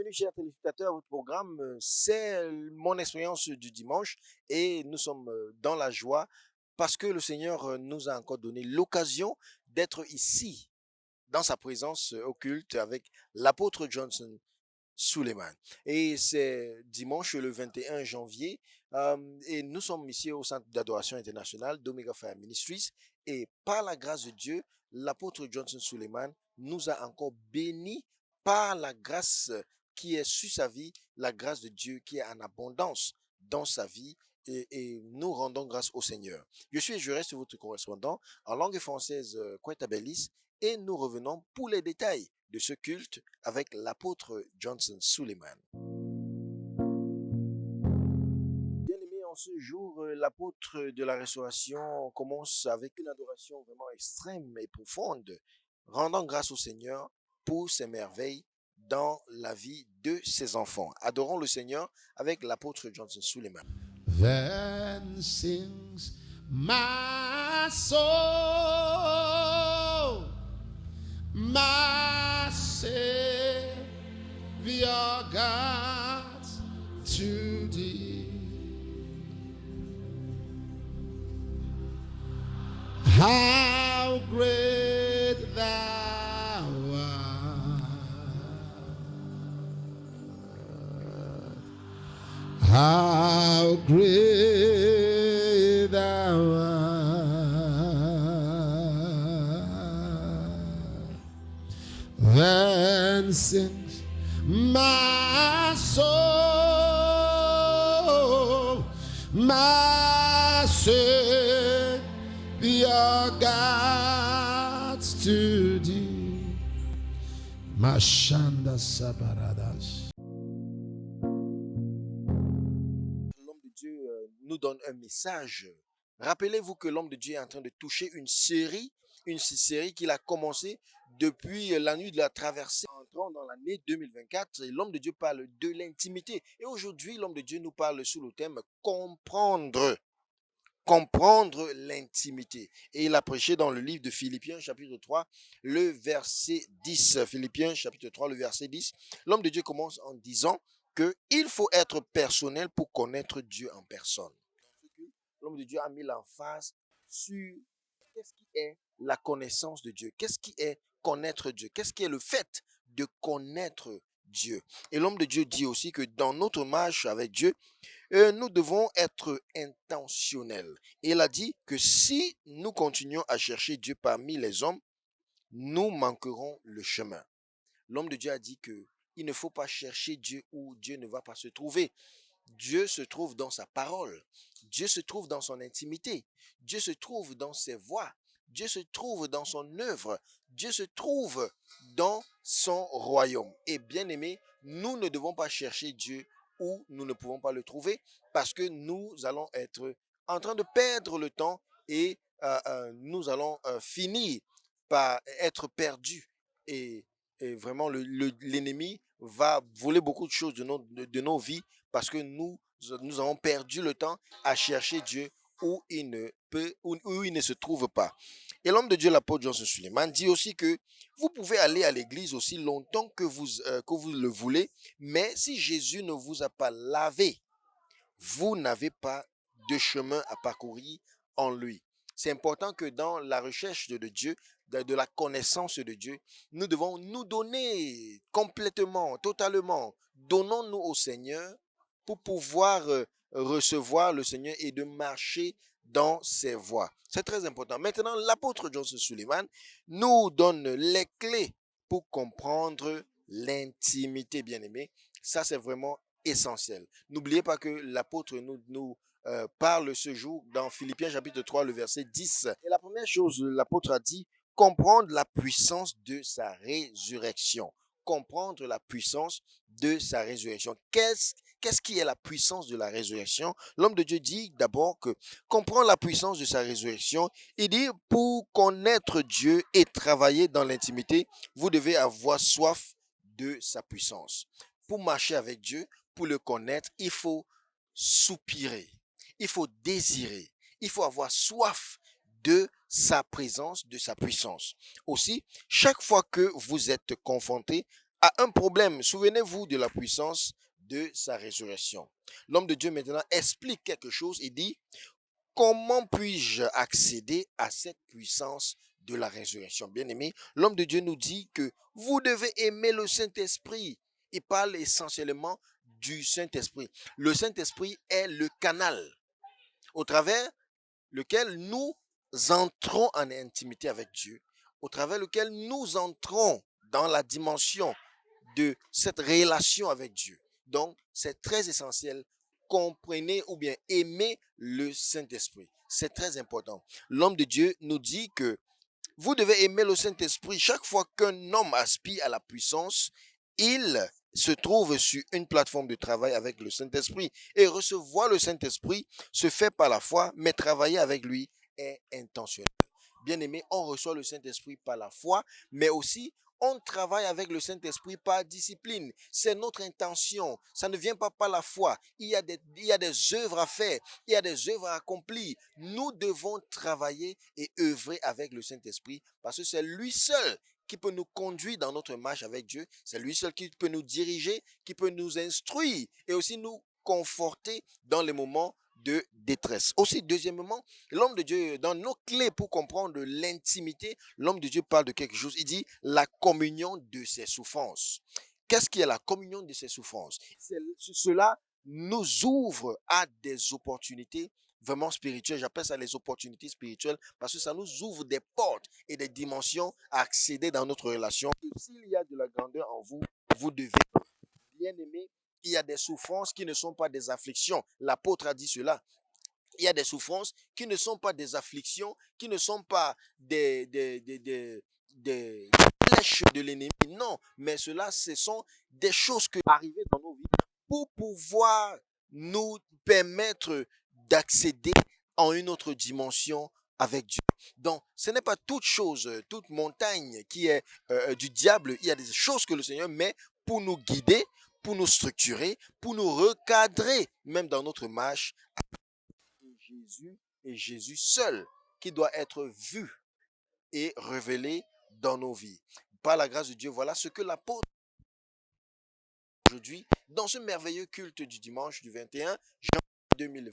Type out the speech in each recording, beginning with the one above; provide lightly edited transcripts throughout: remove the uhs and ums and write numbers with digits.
Bienvenue, chers téléspectateurs, à votre programme. C'est mon expérience du dimanche et nous sommes dans la joie parce que le Seigneur nous a encore donné l'occasion d'être ici, dans sa présence occulte avec l'apôtre Johnson Suleiman. Et c'est dimanche le 21 janvier et nous sommes ici au Centre d'adoration international d'Omega Fire Ministries et par la grâce de Dieu, l'apôtre Johnson Suleiman nous a encore bénis par la grâce qui est sur sa vie, la grâce de Dieu qui est en abondance dans sa vie et nous rendons grâce au Seigneur. Je reste votre correspondant en langue française, Quentin et nous revenons pour les détails de ce culte avec l'apôtre Johnson Suleiman. Bien-aimé, en ce jour, l'apôtre de la restauration commence avec une adoration vraiment extrême et profonde, rendant grâce au Seigneur pour ses merveilles dans la vie de ses enfants. Adorons le Seigneur avec l'apôtre Johnson Suleiman. Then sings my soul, my Savior God, to thee. How great thou art, how great thou art. Then sings my soul, my Savior God, to thee. Mashanda Sabaradas. L'homme de Dieu nous donne un message. Rappelez-vous que l'homme de Dieu est en train de toucher une série qu'il a commencé depuis la nuit de la traversée, entrant dans l'année 2024. Et l'homme de Dieu parle de l'intimité. Et aujourd'hui, l'homme de Dieu nous parle sous le thème comprendre l'intimité. Et il a prêché dans le livre de Philippiens, chapitre 3, le verset 10. Philippiens, chapitre 3, le verset 10. L'homme de Dieu commence en disant qu'il faut être personnel pour connaître Dieu en personne. L'homme de Dieu a mis l'emphase sur qu'est-ce qui est la connaissance de Dieu, qu'est-ce qui est connaître Dieu, qu'est-ce qui est le fait de connaître Dieu. Et l'homme de Dieu dit aussi que dans notre marche avec Dieu, nous devons être intentionnels. Et il a dit que si nous continuons à chercher Dieu parmi les hommes, nous manquerons le chemin. L'homme de Dieu a dit que il ne faut pas chercher Dieu où Dieu ne va pas se trouver. Dieu se trouve dans sa parole. Dieu se trouve dans son intimité. Dieu se trouve dans ses voies. Dieu se trouve dans son œuvre. Dieu se trouve dans son royaume. Et bien aimé, nous ne devons pas chercher Dieu où nous ne pouvons pas le trouver parce que nous allons être en train de perdre le temps et nous allons finir par être perdus. Et vraiment, l'ennemi va voler beaucoup de choses de nos vies parce que nous avons perdu le temps à chercher Dieu où il ne se trouve pas. Et l'homme de Dieu, l'apôtre Johnson Suleiman, dit aussi que vous pouvez aller à l'église aussi longtemps que vous le voulez, mais si Jésus ne vous a pas lavé, vous n'avez pas de chemin à parcourir en lui. C'est important que dans la recherche de Dieu, de la connaissance de Dieu, nous devons nous donner complètement, totalement. Donnons-nous au Seigneur pour pouvoir recevoir le Seigneur et de marcher dans ses voies. C'est très important. Maintenant, l'apôtre Johnson Suleiman nous donne les clés pour comprendre l'intimité, bien-aimé. Ça, c'est vraiment essentiel. N'oubliez pas que l'apôtre nous parle ce jour dans Philippiens chapitre 3, le verset 10. Et la première chose, l'apôtre a dit, comprendre la puissance de sa résurrection. Comprendre la puissance de sa résurrection. Qu'est-ce qui est la puissance de la résurrection? L'homme de Dieu dit d'abord que comprendre la puissance de sa résurrection, il dit pour connaître Dieu et travailler dans l'intimité, vous devez avoir soif de sa puissance. Pour marcher avec Dieu, pour le connaître, il faut soupirer, il faut désirer, il faut avoir soif de sa présence, de sa puissance. Aussi, chaque fois que vous êtes confronté a un problème. Souvenez-vous de la puissance de sa résurrection. L'homme de Dieu maintenant explique quelque chose et dit, comment puis-je accéder à cette puissance de la résurrection? Bien-aimé, l'homme de Dieu nous dit que vous devez aimer le Saint-Esprit. Il parle essentiellement du Saint-Esprit. Le Saint-Esprit est le canal au travers lequel nous entrons en intimité avec Dieu, au travers lequel nous entrons dans la dimension de cette relation avec Dieu. Donc, c'est très essentiel. Comprenez ou bien aimez le Saint-Esprit. C'est très important. L'homme de Dieu nous dit que vous devez aimer le Saint-Esprit. Chaque fois qu'un homme aspire à la puissance, il se trouve sur une plateforme de travail avec le Saint-Esprit. Et recevoir le Saint-Esprit se fait par la foi, mais travailler avec lui est intentionnel. Bien-aimé, on reçoit le Saint-Esprit par la foi, mais aussi on travaille avec le Saint-Esprit par discipline. C'est notre intention. Ça ne vient pas par la foi. Il y a des œuvres à faire. Il y a des œuvres à accomplir. Nous devons travailler et œuvrer avec le Saint-Esprit parce que c'est lui seul qui peut nous conduire dans notre marche avec Dieu. C'est lui seul qui peut nous diriger, qui peut nous instruire et aussi nous conforter dans les moments de détresse. Aussi, deuxièmement, l'homme de Dieu, dans nos clés pour comprendre l'intimité, l'homme de Dieu parle de quelque chose. Il dit la communion de ses souffrances. Qu'est-ce qui est la communion de ses souffrances? Cela nous ouvre à des opportunités vraiment spirituelles. J'appelle ça les opportunités spirituelles parce que ça nous ouvre des portes et des dimensions à accéder dans notre relation. Et s'il y a de la grandeur en vous, vous devez, bien aimer, il y a des souffrances qui ne sont pas des afflictions. L'apôtre a dit cela. Il y a des souffrances qui ne sont pas des afflictions, qui ne sont pas des flèches de l'ennemi. Non, mais cela, ce sont des choses qui arrivent dans nos vies pour pouvoir nous permettre d'accéder en une autre dimension avec Dieu. Donc, ce n'est pas toute chose, toute montagne qui est du diable. Il y a des choses que le Seigneur met pour nous guider, pour nous structurer, pour nous recadrer, même dans notre marche. Jésus et Jésus seul qui doit être vu et révélé dans nos vies. Par la grâce de Dieu, voilà ce que l'apôtre aujourd'hui, dans ce merveilleux culte du dimanche du 21 janvier 2020.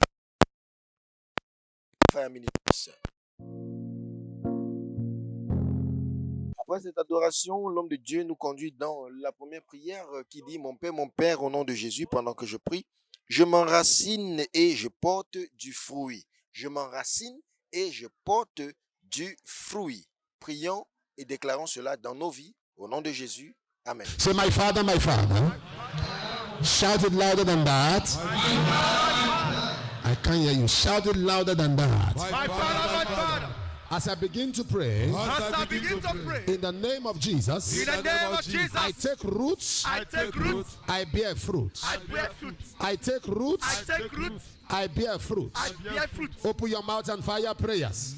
Après cette adoration, l'homme de Dieu nous conduit dans la première prière qui dit « Mon Père, au nom de Jésus, pendant que je prie, je m'enracine et je porte du fruit. Je m'enracine et je porte du fruit. » Prions et déclarons cela dans nos vies, au nom de Jésus. Amen. Say, my Father, my Father. Shout it louder than that. I can't hear you. Shout it louder than that. My Father, my Father. As I begin to pray, As I begin to pray, in the name of Jesus, in the name of Jesus, I take roots, I take root, I bear fruit. I bear fruit. I take roots, I take root, I bear fruit. I bear fruit. Open your mouth and fire prayers.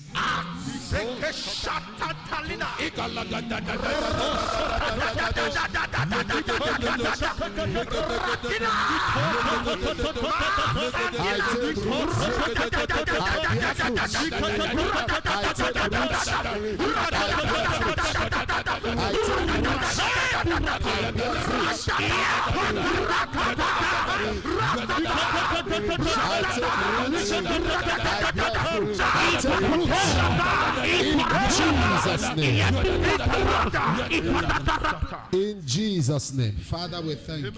In Jesus' name. Father, we thank you.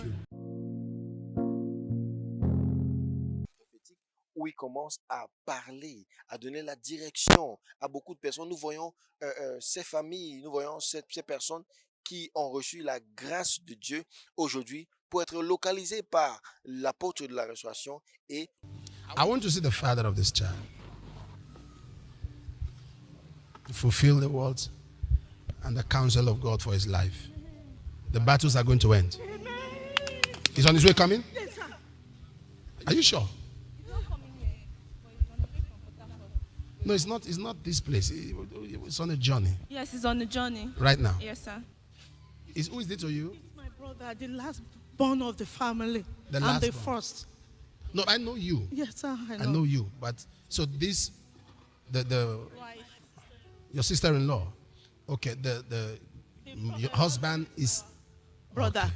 Où il commence à parler, à donner la direction à beaucoup de personnes. Nous voyons ces familles, nous voyons ces personnes qui ont reçu la grâce de Dieu aujourd'hui pour être localisées par l'apôtre de la restauration. Et I want to see the father of this child fulfill the words and the counsel of God for his life. The battles are going to end. He's on his way coming? Yes, sir. Are you sure? He's not coming here, but he's on the way from Port Harcourt. No, it's not this place. It's on a journey Yes, he's on the journey. right now. Yes, sir. Who is it to you? It's my brother, the last born of the family. The I'm last the born. first. No, I know you. Yes, sir, I I know. know you. But so this, the Wife. your sister-in-law. Okay, your husband is brother. Okay.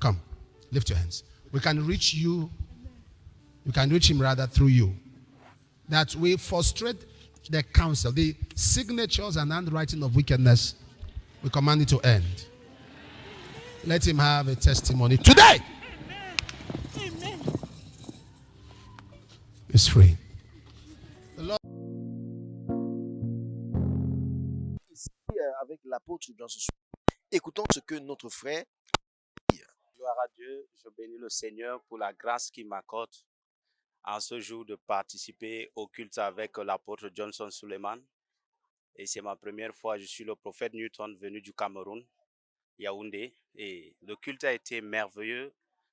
Come, lift your hands. We can reach you. We can reach him rather through you. That we frustrate the counsel, the signatures and handwriting of wickedness. We command it to end. Let him have a testimony today. Amen. It's free. Ici, avec l'apôtre dans ce soir, écoutons ce que notre frère. Gloire à Dieu, je bénis le Seigneur pour la grâce qu'il m'accorde en ce jour de participer au culte avec l'apôtre Johnson Suleiman. Et c'est ma première fois, je suis le prophète Newton venu du Cameroun, Yaoundé. Et le culte a été merveilleux,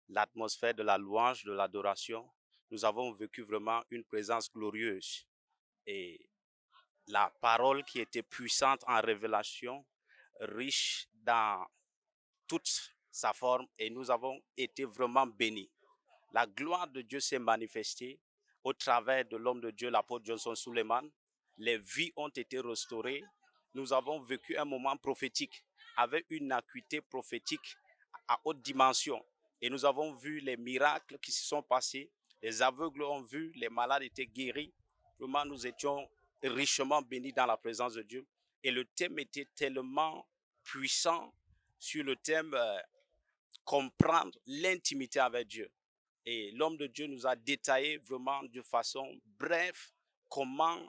l'atmosphère de la louange, de l'adoration. Nous avons vécu vraiment une présence glorieuse. Et la parole qui était puissante en révélation, riche dans toute sa forme, et nous avons été vraiment bénis. La gloire de Dieu s'est manifestée au travers de l'homme de Dieu, l'apôtre Johnson Suleiman. Les vies ont été restaurées. Nous avons vécu un moment prophétique avec une acuité prophétique à haute dimension. Et nous avons vu les miracles qui se sont passés. Les aveugles ont vu, les malades étaient guéris. Vraiment, nous étions richement bénis dans la présence de Dieu. Et le thème était tellement puissant sur le thème comprendre l'intimité avec Dieu. Et l'homme de Dieu nous a détaillé vraiment de façon brève comment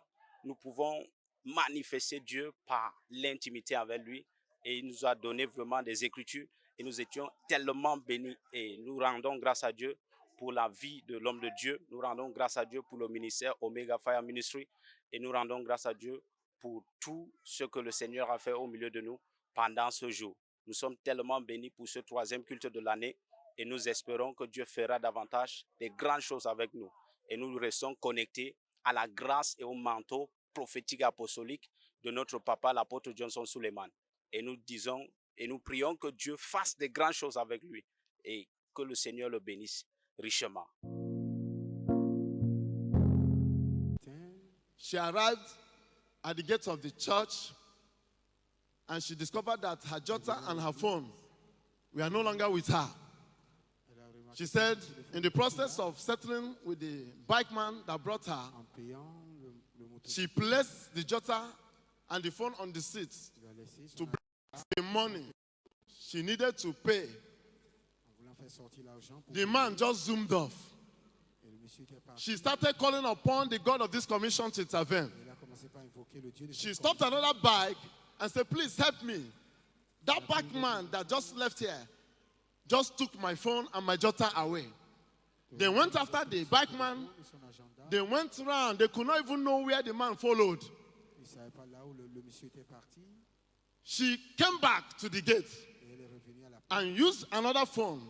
nous pouvons manifester Dieu par l'intimité avec lui. Et il nous a donné vraiment des écritures et nous étions tellement bénis. Et nous rendons grâce à Dieu pour la vie de l'homme de Dieu. Nous rendons grâce à Dieu pour le ministère Omega Fire Ministry. Et nous rendons grâce à Dieu pour tout ce que le Seigneur a fait au milieu de nous pendant ce jour. Nous sommes tellement bénis pour ce troisième culte de l'année. Et nous espérons que Dieu fera davantage de grandes choses avec nous. Et nous restons connectés à la grâce et au manteau prophétique apostolique de notre papa, l'apôtre Johnson Suleiman. Et nous disons et nous prions que Dieu fasse de grandes choses avec lui et que le Seigneur le bénisse richement. She arrived at the gates of the church and she discovered that her jota and her phone were no longer with her. She said, in the process of settling with the bike man that brought her, she placed the jota and the phone on the seat to bring the money she needed to pay. The man just zoomed off. She started calling upon the God of this commission to intervene. She stopped another bike and said, please help me. That bike man that just left here just took my phone and my jota away. They went after the bike man. They went around. They could not even know where the man followed. She came back to the gate and used another phone,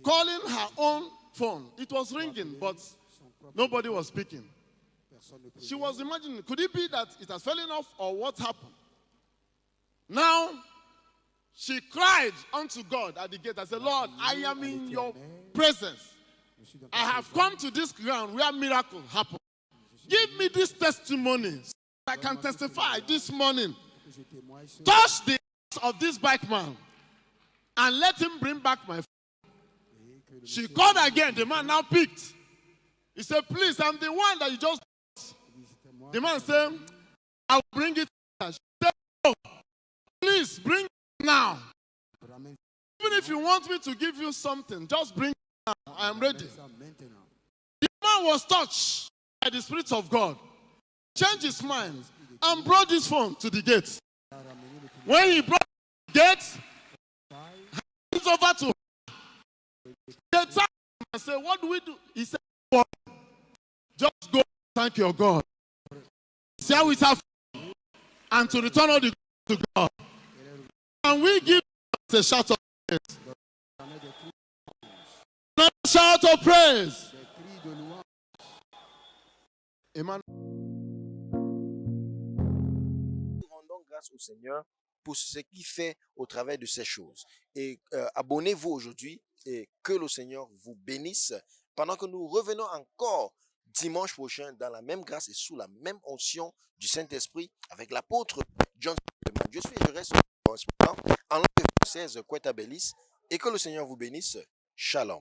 calling her own phone. It was ringing, but nobody was speaking. She was imagining, could it be that it has fallen off or what happened? Now, she cried unto God at the gate and said, Lord, I am in your presence. I have come to this ground where miracles happen. Give me this testimony so I can testify this morning. Touch the hands of this bike man and let him bring back my phone. She called again. The man now picked. He said, please, I'm the one that you just brought. The man said, I'll bring it. She said, oh, please bring it now. Even if you want me to give you something, just bring it now. I am ready. The man was touched by the Spirit of God, changed his mind, and brought this phone to the gate. When he brought the gate, hands over to her. They asked him and said, what do we do? He said, just go thank your God. Share with her and to return all the glory to God. And we give a shout of praise. Another shout of praise. Amen. Nous rendons grâce au Seigneur pour ce qu'il fait au travers de ces choses. Et abonnez-vous aujourd'hui et que le Seigneur vous bénisse pendant que nous revenons encore dimanche prochain dans la même grâce et sous la même onction du Saint-Esprit avec l'apôtre John. Je reste En langue française, Quetta Bellis, et que le Seigneur vous bénisse. Shalom.